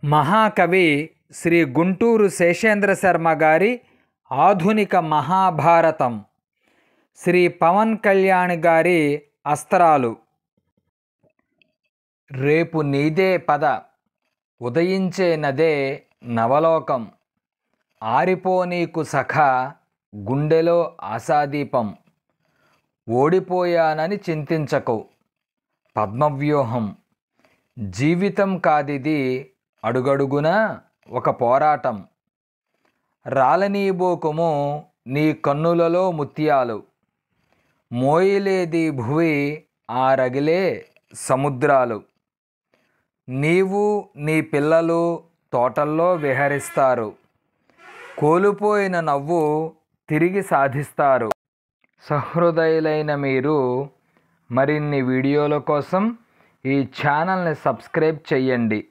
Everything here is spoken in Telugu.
మహాకవి శ్రీ గుంటూరు శేషేంద్ర శర్మ గారి ఆధునిక మహాభారతం, శ్రీ పవన్ కళ్యాణ్ గారి అస్త్రాలు. రేపు నీదే పద, ఉదయించే నదే నవలోకం, ఆరిపోనీకు సఖ గుండెలో ఆశాదీపం, ఓడిపోయానని చింతించకు పద్మవ్యూహం, జీవితం కాదిది అడుగడుగునా ఒక పోరాటం, రాలనీబోకుము నీ కన్నులలో ముత్యాలు, మోయలేది భువి ఆ రగిలే సముద్రాలు, నీవు నీ పిల్లలు తోటల్లో విహరిస్తారు, కోల్పోయిన నవ్వు తిరిగి సాధిస్తారు. సహృదయులైన మీరు మరిన్ని వీడియోల కోసం ఈ ఛానల్ని సబ్స్క్రైబ్ చేయండి.